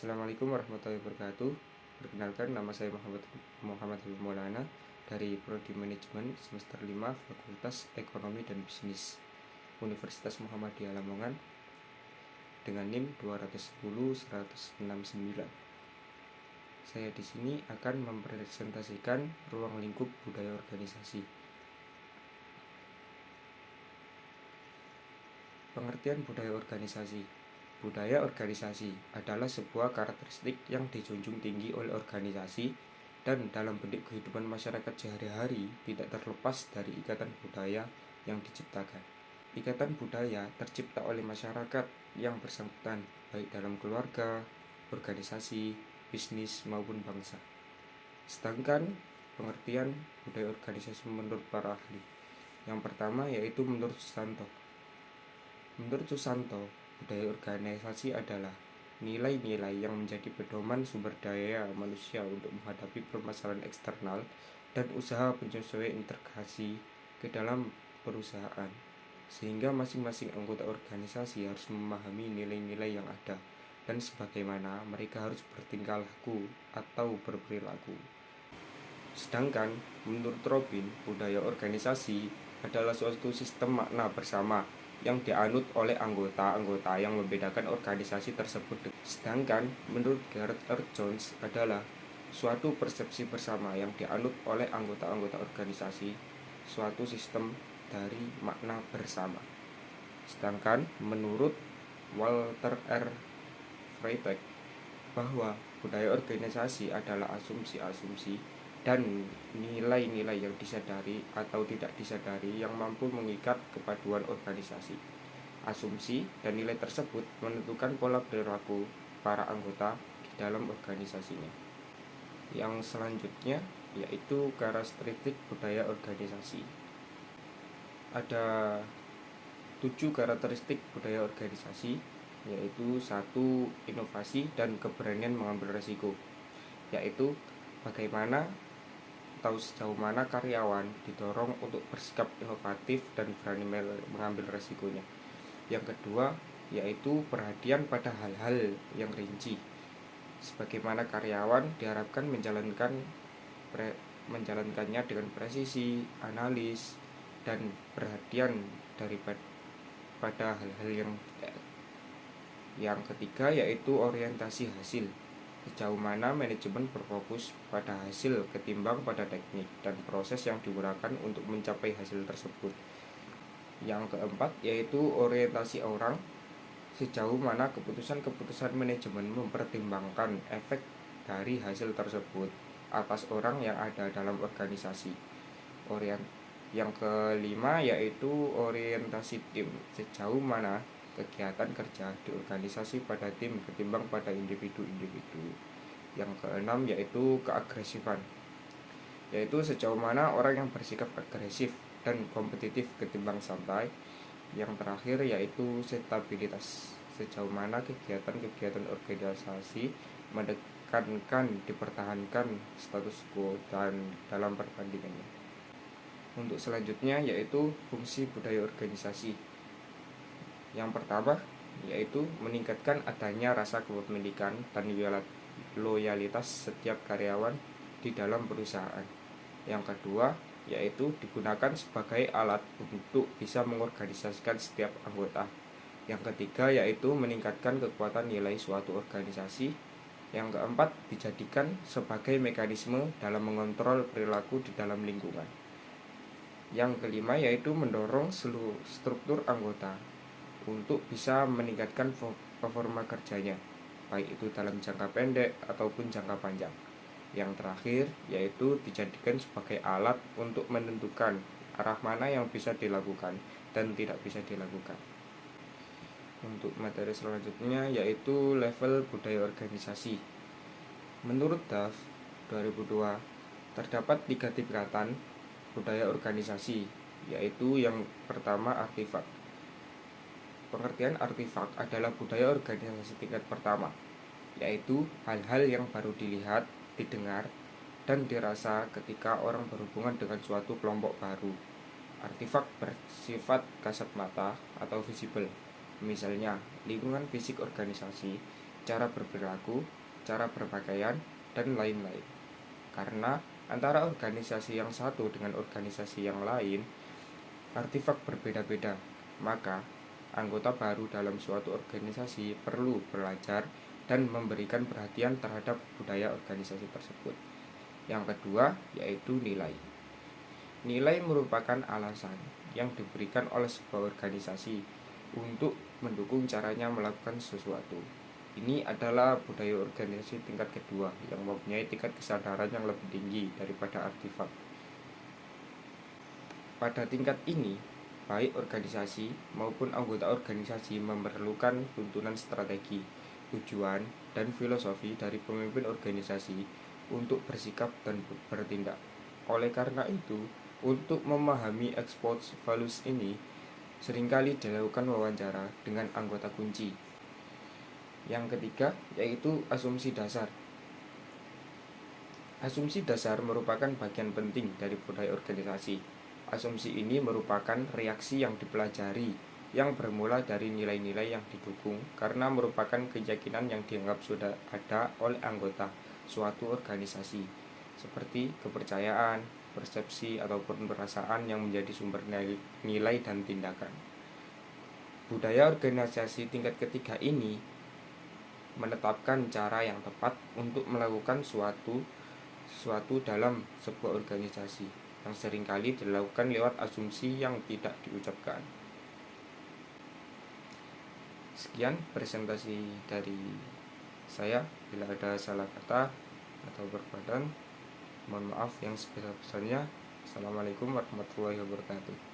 Assalamualaikum warahmatullahi wabarakatuh. Perkenalkan, nama saya Muhammad Habib Maulana dari Prodi Manajemen semester 5 Fakultas Ekonomi dan Bisnis Universitas Muhammadiyah Lamongan dengan NIM 210-169. Saya di sini akan mempresentasikan ruang lingkup budaya organisasi. Pengertian budaya organisasi. Budaya organisasi adalah sebuah karakteristik yang dijunjung tinggi oleh organisasi dan dalam bentuk kehidupan masyarakat sehari-hari tidak terlepas dari ikatan budaya yang diciptakan. Ikatan budaya tercipta oleh masyarakat yang bersangkutan, baik dalam keluarga, organisasi, bisnis maupun bangsa. Sedangkan pengertian budaya organisasi menurut para ahli. Yang pertama yaitu menurut Susanto. Menurut Susanto, budaya organisasi adalah nilai-nilai yang menjadi pedoman sumber daya manusia untuk menghadapi permasalahan eksternal dan usaha penyesuaian integrasi ke dalam perusahaan, sehingga masing-masing anggota organisasi harus memahami nilai-nilai yang ada dan sebagaimana mereka harus bertingkah laku atau berperilaku. Sedangkan menurut Robin, budaya organisasi adalah suatu sistem makna bersama yang dianut oleh anggota-anggota yang membedakan organisasi tersebut. Sedangkan menurut Gareth R. Jones adalah suatu persepsi bersama yang dianut oleh anggota-anggota organisasi, suatu sistem dari makna bersama. Sedangkan menurut Walter R. Freytag bahwa budaya organisasi adalah asumsi-asumsi dan nilai-nilai yang disadari atau tidak disadari yang mampu mengikat kepaduan organisasi. Asumsi dan nilai tersebut menentukan pola perilaku para anggota di dalam organisasinya. Yang selanjutnya yaitu karakteristik budaya organisasi. Ada 7 karakteristik budaya organisasi, yaitu 1. Inovasi dan keberanian mengambil resiko, yaitu bagaimana atau sejauh mana karyawan didorong untuk bersikap inovatif dan berani mengambil resikonya. Yang kedua yaitu perhatian pada hal-hal yang rinci, sebagaimana karyawan diharapkan menjalankannya dengan presisi, analis, dan perhatian pada hal-hal yang tidak. Yang ketiga yaitu orientasi hasil, sejauh mana manajemen berfokus pada hasil ketimbang pada teknik dan proses yang digunakan untuk mencapai hasil tersebut. Yang keempat yaitu orientasi orang, sejauh mana keputusan-keputusan manajemen mempertimbangkan efek dari hasil tersebut atas orang yang ada dalam organisasi. Yang kelima yaitu orientasi tim, sejauh mana kegiatan kerja di organisasi pada tim ketimbang pada individu-individu. Yang keenam yaitu keagresifan, yaitu sejauh mana orang yang bersikap agresif dan kompetitif ketimbang santai. Yang terakhir yaitu stabilitas, sejauh mana kegiatan-kegiatan organisasi menekankan dipertahankan status quo dan dalam perbandingannya. Untuk selanjutnya yaitu fungsi budaya organisasi. Yang pertama yaitu meningkatkan adanya rasa kepemilikan dan loyalitas setiap karyawan di dalam perusahaan. Yang kedua yaitu digunakan sebagai alat untuk bisa mengorganisasikan setiap anggota. Yang ketiga yaitu meningkatkan kekuatan nilai suatu organisasi. Yang keempat dijadikan sebagai mekanisme dalam mengontrol perilaku di dalam lingkungan. Yang kelima yaitu mendorong seluruh struktur anggota untuk bisa meningkatkan performa kerjanya, baik itu dalam jangka pendek ataupun jangka panjang. Yang terakhir yaitu dijadikan sebagai alat untuk menentukan arah mana yang bisa dilakukan dan tidak bisa dilakukan. Untuk materi selanjutnya yaitu level budaya organisasi. Menurut DAF 2002 terdapat 3 tingkatan budaya organisasi, yaitu yang pertama artefak. Pengertian artefak adalah budaya organisasi tingkat pertama, yaitu hal-hal yang baru dilihat, didengar, dan dirasa ketika orang berhubungan dengan suatu kelompok baru. Artefak bersifat kasat mata atau visible, misalnya lingkungan fisik organisasi cara berperilaku, cara berpakaian, dan lain-lain. Karena antara organisasi yang satu dengan organisasi yang lain, artefak berbeda-beda, maka anggota baru dalam suatu organisasi perlu belajar dan memberikan perhatian terhadap budaya organisasi tersebut. Yang kedua yaitu nilai. Nilai merupakan alasan yang diberikan oleh sebuah organisasi untuk mendukung caranya melakukan sesuatu. Ini adalah budaya organisasi tingkat kedua yang mempunyai tingkat kesadaran yang lebih tinggi daripada artefak. Pada tingkat ini, baik organisasi maupun anggota organisasi memerlukan tuntunan strategi, tujuan, dan filosofi dari pemimpin organisasi untuk bersikap dan bertindak. Oleh karena itu, untuk memahami expose values ini, seringkali dilakukan wawancara dengan anggota kunci. Yang ketiga yaitu asumsi dasar. Asumsi dasar merupakan bagian penting dari budaya organisasi. Asumsi ini merupakan reaksi yang dipelajari yang bermula dari nilai-nilai yang didukung karena merupakan keyakinan yang dianggap sudah ada oleh anggota suatu organisasi, seperti kepercayaan, persepsi, ataupun perasaan yang menjadi sumber nilai dan tindakan. Budaya organisasi tingkat ketiga ini menetapkan cara yang tepat untuk melakukan sesuatu dalam sebuah organisasi yang seringkali dilakukan lewat asumsi yang tidak diucapkan. Sekian presentasi dari saya. Bila ada salah kata atau perbuatan, mohon maaf yang sebesar-besarnya. Assalamualaikum warahmatullahi wabarakatuh.